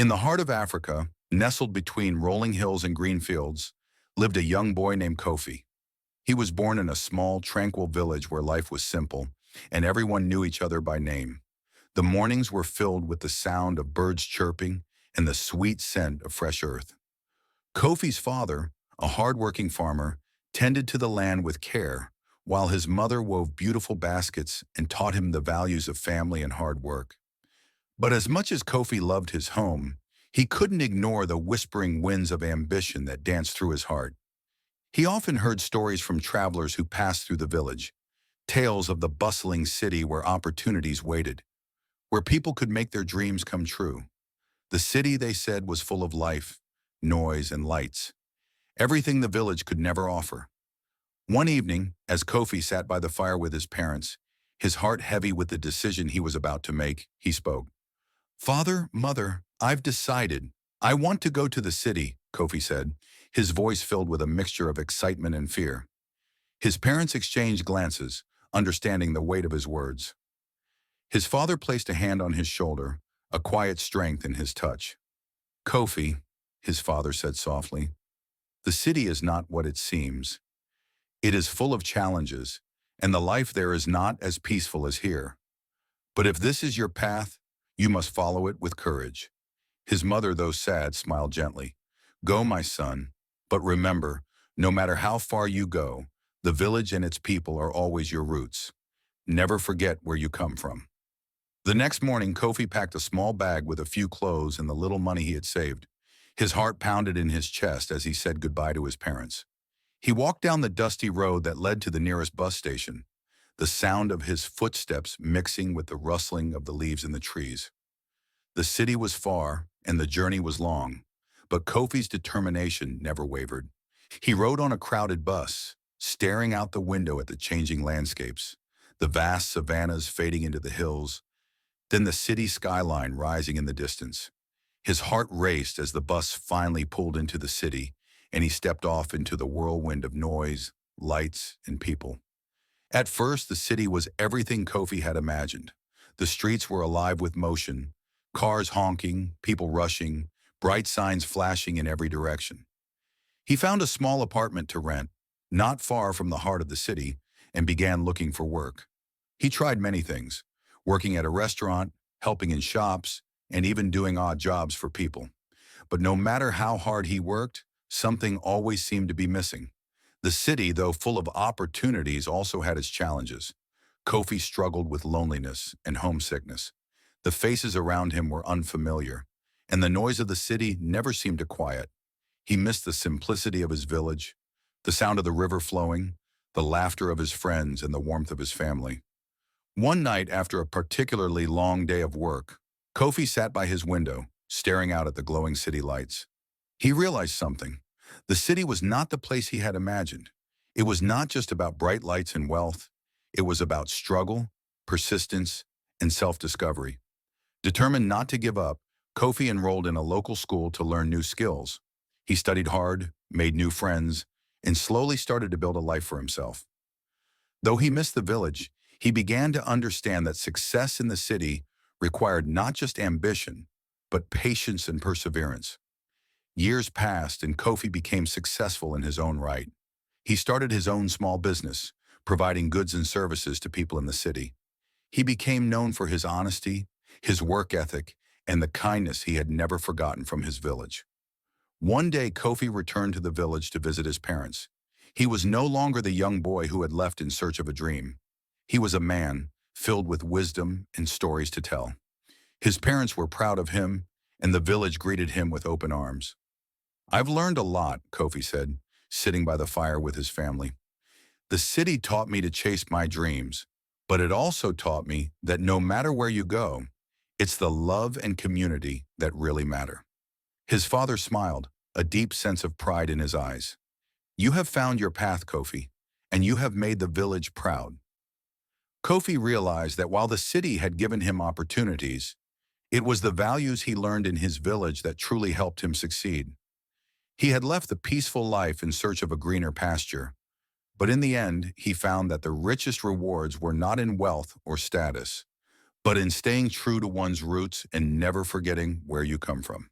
In the heart of Africa, nestled between rolling hills and green fields, lived a young boy named Kofi. He was born in a small, tranquil village where life was simple, and everyone knew each other by name. The mornings were filled with the sound of birds chirping and the sweet scent of fresh earth. Kofi's father, a hard-working farmer, tended to the land with care, while his mother wove beautiful baskets and taught him the values of family and hard work. But as much as Kofi loved his home, he couldn't ignore the whispering winds of ambition that danced through his heart. He often heard stories from travelers who passed through the village, tales of the bustling city where opportunities waited, where people could make their dreams come true. The city, they said, was full of life, noise, and lights, everything the village could never offer. One evening, as Kofi sat by the fire with his parents, his heart heavy with the decision he was about to make, he spoke. "Father, Mother, I've decided. I want to go to the city," Kofi said, his voice filled with a mixture of excitement and fear. His parents exchanged glances, understanding the weight of his words. His father placed a hand on his shoulder, a quiet strength in his touch. "Kofi," his father said softly, "the city is not what it seems. It is full of challenges, and the life there is not as peaceful as here. But if this is your path, you must follow it with courage." His mother, though sad, smiled gently. "Go, my son, but remember, no matter how far you go, the village and its people are always your roots. Never forget where you come from." The next morning, Kofi packed a small bag with a few clothes and the little money he had saved. His heart pounded in his chest as he said goodbye to his parents. He walked down the dusty road that led to the nearest bus station, the sound of his footsteps mixing with the rustling of the leaves in the trees. The city was far, and the journey was long, but Kofi's determination never wavered. He rode on a crowded bus, staring out the window at the changing landscapes, the vast savannas fading into the hills, then the city skyline rising in the distance. His heart raced as the bus finally pulled into the city, and he stepped off into the whirlwind of noise, lights, and people. At first, the city was everything Kofi had imagined. The streets were alive with motion, cars honking, people rushing, bright signs flashing in every direction. He found a small apartment to rent, not far from the heart of the city, and began looking for work. He tried many things, working at a restaurant, helping in shops, and even doing odd jobs for people. But no matter how hard he worked, something always seemed to be missing. The city, though full of opportunities, also had its challenges. Kofi struggled with loneliness and homesickness. The faces around him were unfamiliar, and the noise of the city never seemed to quiet. He missed the simplicity of his village, the sound of the river flowing, the laughter of his friends, and the warmth of his family. One night, after a particularly long day of work, Kofi sat by his window, staring out at the glowing city lights. He realized something. The city was not the place he had imagined. It was not just about bright lights and wealth. It was about struggle, persistence, and self-discovery. Determined not to give up, Kofi enrolled in a local school to learn new skills. He studied hard, made new friends, and slowly started to build a life for himself. Though he missed the village, he began to understand that success in the city required not just ambition, but patience and perseverance. Years passed and Kofi became successful in his own right. He started his own small business, providing goods and services to people in the city. He became known for his honesty, his work ethic, and the kindness he had never forgotten from his village. One day, Kofi returned to the village to visit his parents. He was no longer the young boy who had left in search of a dream. He was a man, filled with wisdom and stories to tell. His parents were proud of him, and the village greeted him with open arms. "I've learned a lot," Kofi said, sitting by the fire with his family. "The city taught me to chase my dreams, but it also taught me that no matter where you go, it's the love and community that really matter." His father smiled, a deep sense of pride in his eyes. "You have found your path, Kofi, and you have made the village proud." Kofi realized that while the city had given him opportunities, it was the values he learned in his village that truly helped him succeed. He had left the peaceful life in search of a greener pasture, but in the end, he found that the richest rewards were not in wealth or status, but in staying true to one's roots and never forgetting where you come from.